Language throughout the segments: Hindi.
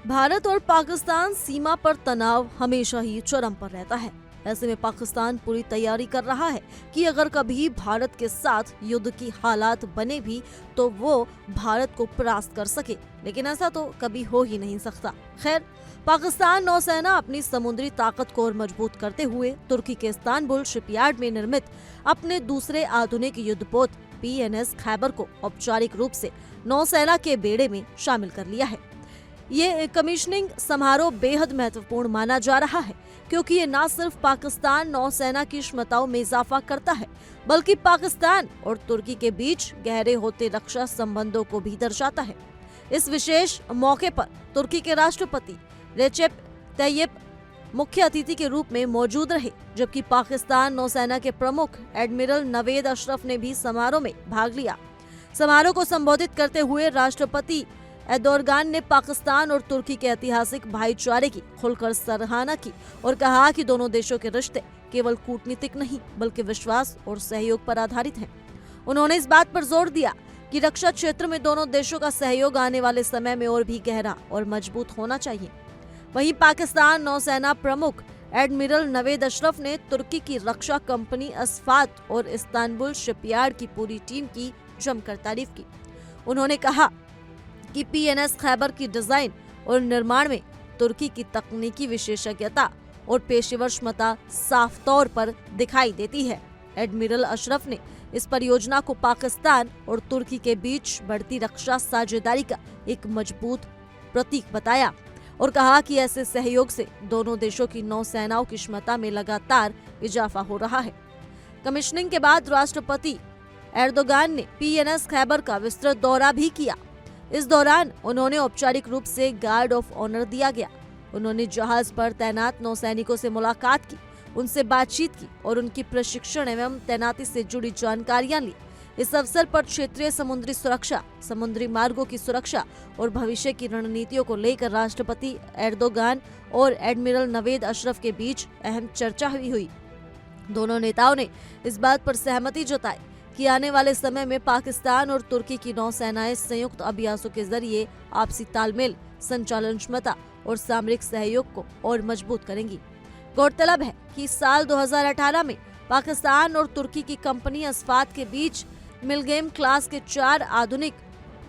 भारत और पाकिस्तान सीमा पर तनाव हमेशा ही चरम पर रहता है। ऐसे में पाकिस्तान पूरी तैयारी कर रहा है कि अगर कभी भारत के साथ युद्ध की हालात बने भी तो वो भारत को परास्त कर सके, लेकिन ऐसा तो कभी हो ही नहीं सकता। खैर, पाकिस्तान नौसेना अपनी समुद्री ताकत को और मजबूत करते हुए तुर्की के इस्तांबुल शिपयार्ड में निर्मित अपने दूसरे आधुनिक युद्धपोत PNS खैबर को औपचारिक रूप से नौसेना के बेड़े में शामिल कर लिया है। ये कमीशनिंग समारोह बेहद महत्वपूर्ण माना जा रहा है, क्योंकि ये न सिर्फ पाकिस्तान नौसेना की क्षमताओं में इजाफा करता है, बल्कि पाकिस्तान और तुर्की के बीच गहरे होते रक्षा संबंधों को भी दर्शाता है। इस विशेष मौके पर तुर्की के राष्ट्रपति रेचेप तैयब मुख्य अतिथि के रूप में मौजूद रहे, जबकि पाकिस्तान नौसेना के प्रमुख एडमिरल नवेद अशरफ ने भी समारोह में भाग लिया। समारोह को संबोधित करते हुए राष्ट्रपति एर्दोगान ने पाकिस्तान और तुर्की के ऐतिहासिक भाईचारे की खुलकर सराहना की और कहा कि दोनों देशों के रिश्ते केवल कूटनीतिक नहीं बल्कि विश्वास और सहयोग पर आधारित हैं। उन्होंने इस बात पर जोर दिया कि रक्षा क्षेत्र में दोनों देशों का सहयोग आने वाले समय में और भी गहरा और मजबूत होना चाहिए। वहीं पाकिस्तान नौसेना प्रमुख एडमिरल नवेद अशरफ ने तुर्की की रक्षा कंपनी अस्फात और इस्तांबुल शिपयार्ड की पूरी टीम की जमकर तारीफ की। उन्होंने कहा कि PNS खैबर की डिजाइन और निर्माण में तुर्की की तकनीकी विशेषज्ञता और पेशेवर क्षमता साफ तौर पर दिखाई देती है। एडमिरल अशरफ ने इस परियोजना को पाकिस्तान और तुर्की के बीच बढ़ती रक्षा साझेदारी का एक मजबूत प्रतीक बताया और कहा कि ऐसे सहयोग से दोनों देशों की नौसेनाओं की क्षमता में लगातार इजाफा हो रहा है। कमीशनिंग के बाद राष्ट्रपति एर्दोगान ने PNS खैबर का विस्तृत दौरा भी किया। इस दौरान उन्होंने औपचारिक रूप से गार्ड ऑफ ऑनर दिया गया। उन्होंने जहाज पर तैनात नौसैनिकों से मुलाकात की, उनसे बातचीत की और उनकी प्रशिक्षण एवं तैनाती से जुड़ी जानकारियां ली। इस अवसर पर क्षेत्रीय समुद्री सुरक्षा, समुद्री मार्गों की सुरक्षा और भविष्य की रणनीतियों को लेकर राष्ट्रपति एर्दोगान और एडमिरल नवेद अशरफ के बीच अहम चर्चा हुई। दोनों नेताओं ने इस बात पर सहमति जताई कि आने वाले समय में पाकिस्तान और तुर्की की नौसेनाएं संयुक्त अभ्यासों के जरिए आपसी तालमेल, संचालन क्षमता और सामरिक सहयोग को और मजबूत करेंगी। गौरतलब है कि साल 2018 में पाकिस्तान और तुर्की की कंपनी अस्फात के बीच मिलगेम क्लास के 4 आधुनिक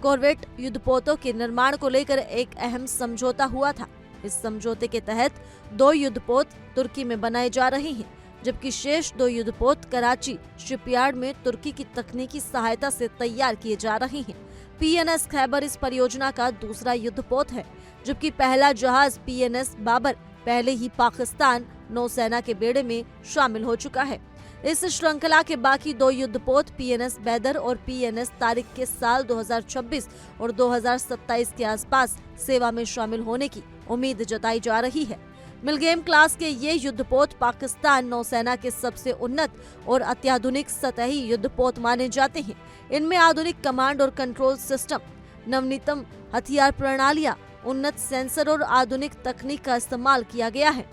कॉर्वेट युद्धपोतों के निर्माण को लेकर एक अहम समझौता हुआ था। इस समझौते के तहत 2 युद्धपोत तुर्की में बनाए जा रहे हैं, जबकि शेष 2 युद्धपोत कराची शिपयार्ड में तुर्की की तकनीकी सहायता से तैयार किए जा रहे हैं। PNS खैबर इस परियोजना का दूसरा युद्धपोत है, जबकि पहला जहाज PNS बाबर पहले ही पाकिस्तान नौसेना के बेड़े में शामिल हो चुका है। इस श्रृंखला के बाकी 2 युद्धपोत PNS बैदर और PNS तारिक के साल 2026 और 2027 के आसपास सेवा में शामिल होने की उम्मीद जताई जा रही है। मिलगेम क्लास के ये युद्धपोत पाकिस्तान नौसेना के सबसे उन्नत और अत्याधुनिक सतही युद्धपोत माने जाते हैं। इनमें आधुनिक कमांड और कंट्रोल सिस्टम, नवीनतम हथियार प्रणालियां, उन्नत सेंसर और आधुनिक तकनीक का इस्तेमाल किया गया है।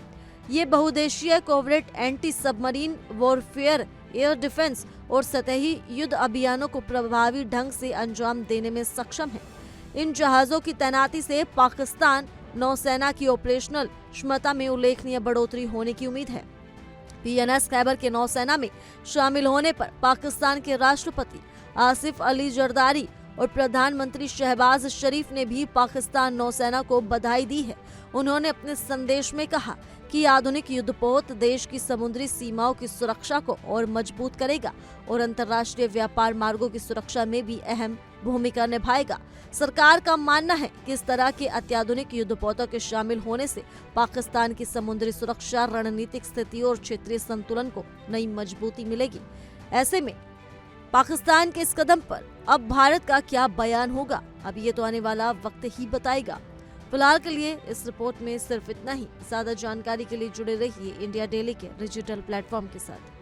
ये बहुउद्देशीय corvette anti submarine warfare, air defence और सतही युद्ध अभियानों को प्रभावी ढंग से अंजाम देने में सक्षम है। इन जहाजों की तैनाती से पाकिस्तान नौसेना की ऑपरेशनल क्षमता में उल्लेखनीय बढ़ोतरी होने की उम्मीद है। PNS खैबर के नौसेना में शामिल होने पर पाकिस्तान के राष्ट्रपति आसिफ अली जरदारी और प्रधानमंत्री शहबाज शरीफ ने भी पाकिस्तान नौसेना को बधाई दी है। उन्होंने अपने संदेश में कहा कि आधुनिक युद्धपोत देश की समुद्री सीमाओं की सुरक्षा को और मजबूत करेगा और अंतर्राष्ट्रीय व्यापार मार्गों की सुरक्षा में भी अहम भूमिका निभाएगा। सरकार का मानना है कि इस तरह के अत्याधुनिक युद्धपोतों के शामिल होने से पाकिस्तान की समुद्री सुरक्षा, रणनीतिक स्थिति और क्षेत्रीय संतुलन को नई मजबूती मिलेगी। ऐसे में पाकिस्तान के इस कदम पर अब भारत का क्या बयान होगा, अब ये तो आने वाला वक्त ही बताएगा। फिलहाल के लिए इस रिपोर्ट में सिर्फ इतना ही। ज्यादा जानकारी के लिए जुड़े रहिए इंडिया डेली के डिजिटल प्लेटफॉर्म के साथ।